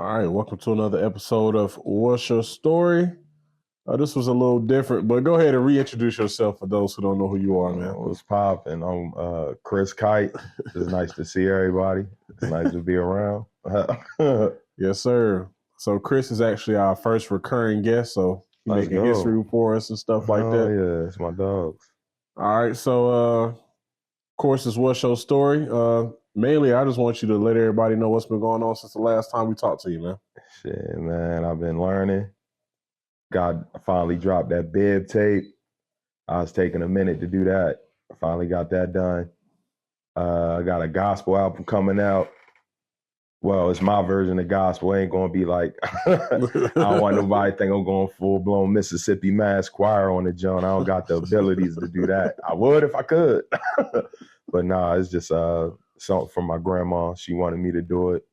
All right, welcome to another episode of What's Your Story? This was a little different, but go ahead and reintroduce yourself for those who don't know who you are, man. What's poppin'? I'm Chris Kyte. It's nice to see everybody. It's nice to be around. Yes, sir. So Chris is actually our first recurring guest, so he's Let's making go. history for us and stuff like that. Yeah, it's my dogs. All right, so of course, it's What's Your Story? Mainly, I just want you to let everybody know what's been going on since the last time we talked to you, man. Shit, man, I've been learning. I finally dropped that bib tape. I was taking a minute to do that. I finally got that done. I got a gospel album coming out. Well, it's my version of gospel. It ain't gonna be like I don't want nobody think I'm going full blown Mississippi Mass Choir on the joint. I don't got the abilities to do that. I would if I could, but nah, it's just something from my grandma. She wanted me to do it.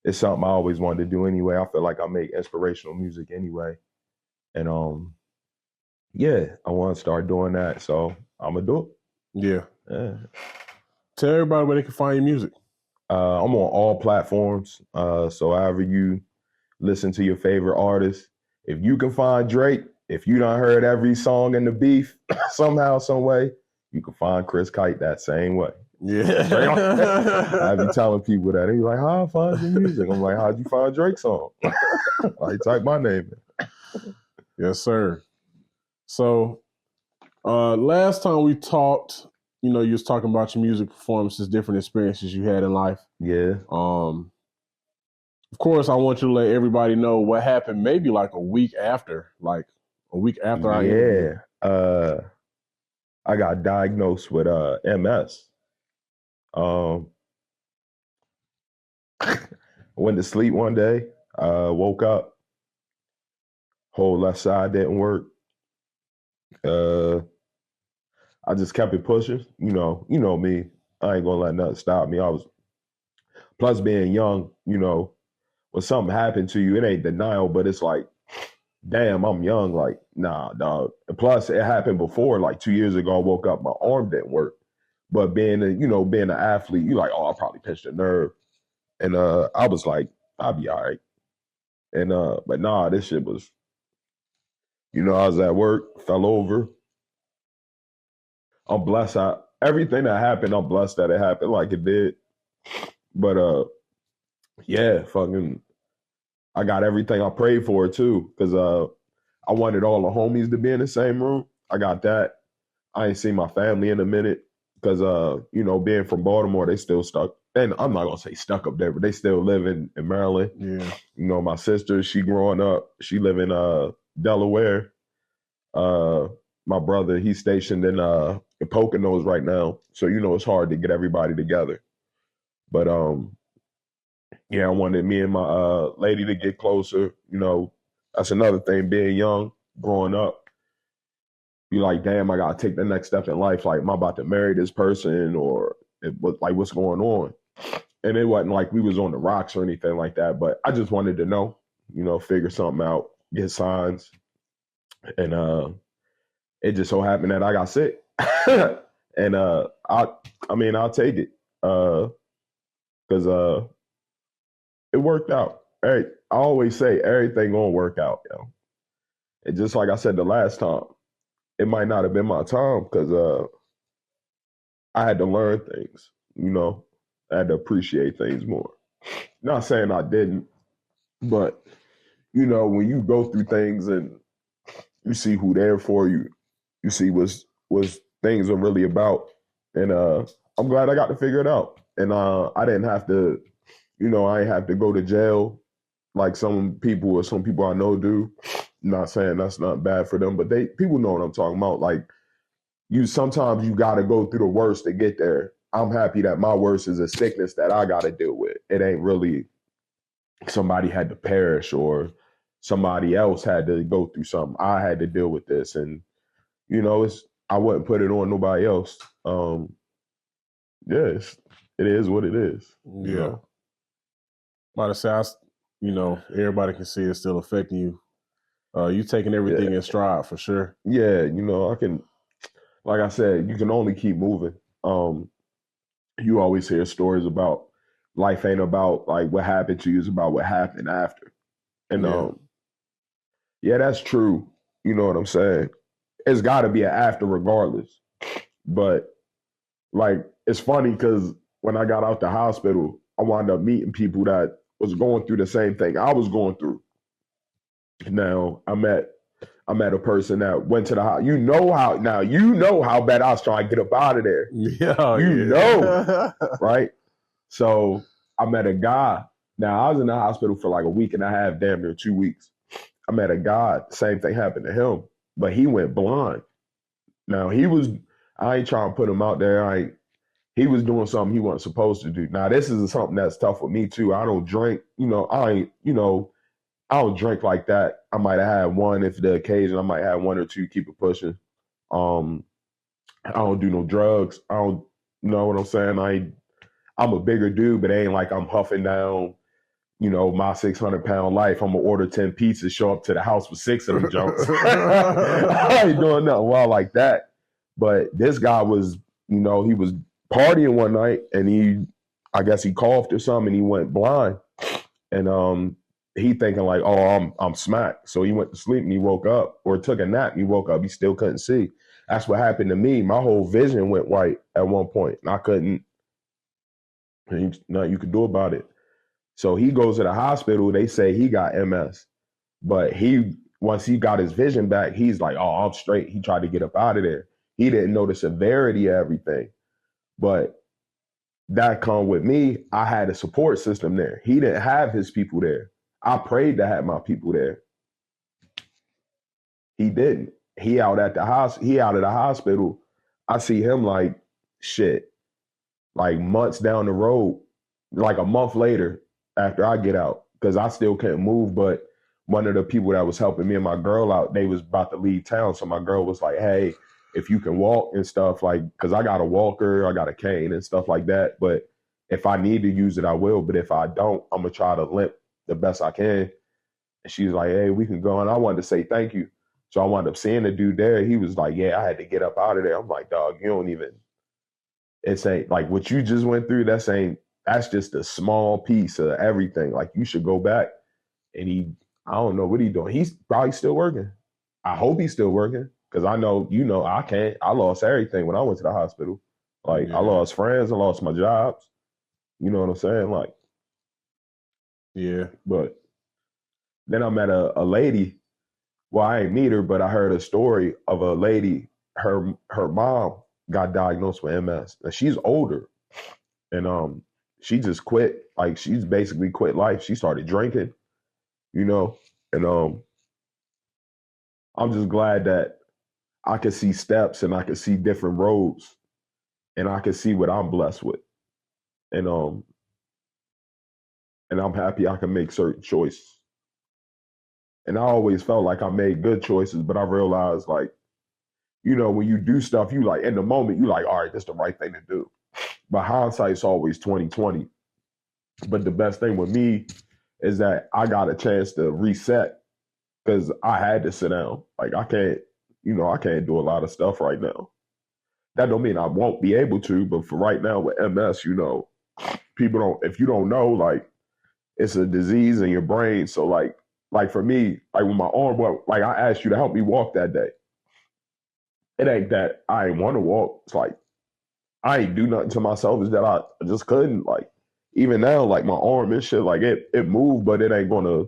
It's something I always wanted to do anyway. I feel like I make inspirational music anyway, and yeah, I want to start doing that. So I'm gonna do Yeah. it. Tell everybody where they can find your music. I'm on all platforms. So however you listen to your favorite artist, if you can find Drake, if you done heard every song in the beef somehow, some way, you can find Chris Kyte that same way. Yeah. I be telling people that. They be like, how I find your music? I'm like, how'd you find Drake's song? I type my name in. Yes, sir. So last time we talked, you was talking about your music performances, different experiences you had in life. Yeah. Of course, I want you to let everybody know what happened maybe like a week after I interviewed. I got diagnosed with MS. I went to sleep one day, woke up, whole left side didn't work. I just kept it pushing. You know me. I ain't gonna let nothing stop me. Plus being young, when something happened to you, it ain't denial, but it's like, damn, I'm young. Like, nah, dog. And plus, it happened before, like 2 years ago. I woke up, my arm didn't work. But being an athlete, you like, oh, I probably pinched a nerve. And I was like, I'll be all right. And but nah, this shit was, I was at work, fell over. I'm blessed. Everything that happened, I'm blessed that it happened like it did. But yeah, fucking, I got everything I prayed for too, because I wanted all the homies to be in the same room. I got that. I ain't seen my family in a minute because being from Baltimore, they still stuck. And I'm not gonna say stuck up there, but they still live in Maryland. Yeah. My sister, she growing up, she live in Delaware. My brother, he's stationed in Poconos right now. So it's hard to get everybody together. But yeah, I wanted me and my lady to get closer. That's another thing, being young, growing up. You like, damn, I gotta take the next step in life. Like, am I about to marry this person, or what's going on? And it wasn't like we was on the rocks or anything like that. But I just wanted to know, figure something out, get signs, and it just so happened that I got sick, and I'll take it because it worked out. I always say everything gonna work out, And just like I said the last time, it might not have been my time because I had to learn things, I had to appreciate things more. Not saying I didn't, but, when you go through things and you see who there for you, you see what things are really about. And I'm glad I got to figure it out. And I didn't have to, I ain't have to go to jail like some people I know do. Not saying that's not bad for them, but people know what I'm talking about. Like, sometimes you got to go through the worst to get there. I'm happy that my worst is a sickness that I got to deal with. It ain't really somebody had to perish or somebody else had to go through something. I had to deal with this, and I wouldn't put it on nobody else. Yes, it is what it is. Yeah. About to say, everybody can see it's still affecting you. You taking everything in stride for sure. Yeah, I can, like I said, you can only keep moving. You always hear stories about life ain't about like what happened to you, it's about what happened after. And Yeah. yeah, that's true. You know what I'm saying? It's got to be an after regardless. But like, it's funny because when I got out the hospital, I wound up meeting people that was going through the same thing I was going through. Now I met a person that went to the house. You know how bad I was trying to get up out of there. Yeah. You know, Yeah. right? So I met a guy. Now I was in the hospital for like a week and a half, damn near 2 weeks. I met a guy, same thing happened to him, but he went blind. Now I ain't trying to put him out there. He was doing something he wasn't supposed to do. Now this is something that's tough with me too. I don't drink, I don't drink like that. I might have had one if the occasion. I might have one or two, keep it pushing. Um, I don't do no drugs. I don't know what I'm saying. I'm a bigger dude, but it ain't like I'm huffing down, my 600-pound life. I'm gonna order 10 pizzas, show up to the house with 6 of them jokes. I ain't doing nothing wild like that. But this guy was, he was partying one night and I guess he coughed or something and he went blind. And he thinking like, oh, I'm smacked. So he went to sleep and he woke up, or took a nap and he woke up, he still couldn't see. That's what happened to me. My whole vision went white at one point and I couldn't, nothing you could do about it. So he goes to the hospital, they say he got MS. But once he got his vision back, he's like, oh, I'm straight. He tried to get up out of there. He didn't know the severity of everything. But that come with me, I had a support system there. He didn't have his people there. I prayed to have my people there. He didn't. He out at the house. He out of the hospital. I see him like shit, like months down the road, like a month later after I get out, because I still can't move. But one of the people that was helping me and my girl out, they was about to leave town. So my girl was like, hey, if you can walk and stuff, like, because I got a walker, I got a cane and stuff like that. But if I need to use it, I will. But if I don't, I'm going to try to limp the best I can. And she's like, hey, we can go. And I wanted to say thank you. So I wound up seeing the dude there. He was like, yeah, I had to get up out of there. I'm like, dog, you don't even, it's ain't like what you just went through. That's just a small piece of everything. Like, you should go back. And I don't know what he's doing. He's probably still working. I hope he's still working, because I know, I can't. I lost everything when I went to the hospital. Like, I lost friends, I lost my jobs. You know what I'm saying? Like, yeah. But then I met a lady. Well, I ain't meet her, but I heard a story of a lady. Her mom got diagnosed with MS. And she's older, and she just quit. Like, she's basically quit life. She started drinking, and I'm just glad that I could see steps and I could see different roads, and I could see what I'm blessed with, and and I'm happy I can make certain choices. And I always felt like I made good choices, but I realized, like, when you do stuff, you like, in the moment, you like, all right, that's the right thing to do. But hindsight's always 2020. But the best thing with me is that I got a chance to reset, because I had to sit down. Like, I can't do a lot of stuff right now. That don't mean I won't be able to, but for right now with MS, people don't, if you don't know, like, it's a disease in your brain. So like for me, like when my arm, like I asked you to help me walk that day. It ain't that I ain't want to walk. It's like, I ain't do nothing to myself. Is that I just couldn't. Like, even now, like my arm and shit, like it moved, but it ain't gonna,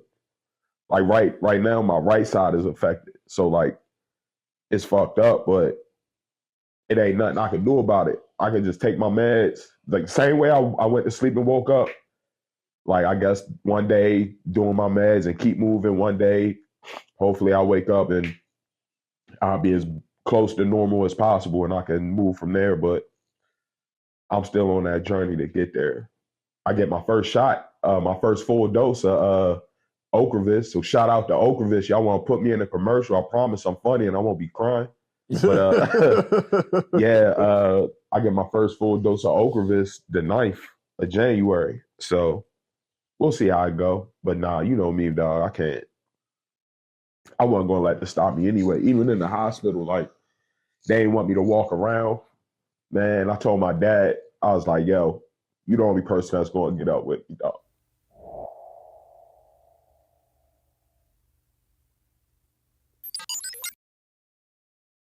like, right now my right side is affected. So like, it's fucked up, but it ain't nothing I can do about it. I can just take my meds. Like, same way I went to sleep and woke up. Like, I guess one day doing my meds and keep moving. One day, hopefully I wake up and I'll be as close to normal as possible and I can move from there. But I'm still on that journey to get there. I get my first shot, my first full dose of Ocrevus. So shout out to Ocrevus. Y'all want to put me in a commercial. I promise I'm funny and I won't be crying. But yeah, I get my first full dose of Ocrevus the 9th of January. So we'll see how it go. But nah, you know me, dog. I wasn't gonna let this stop me anyway. Even in the hospital, like, they didn't want me to walk around. Man, I told my dad, I was like, yo, you the only person that's going to get up with me, dog.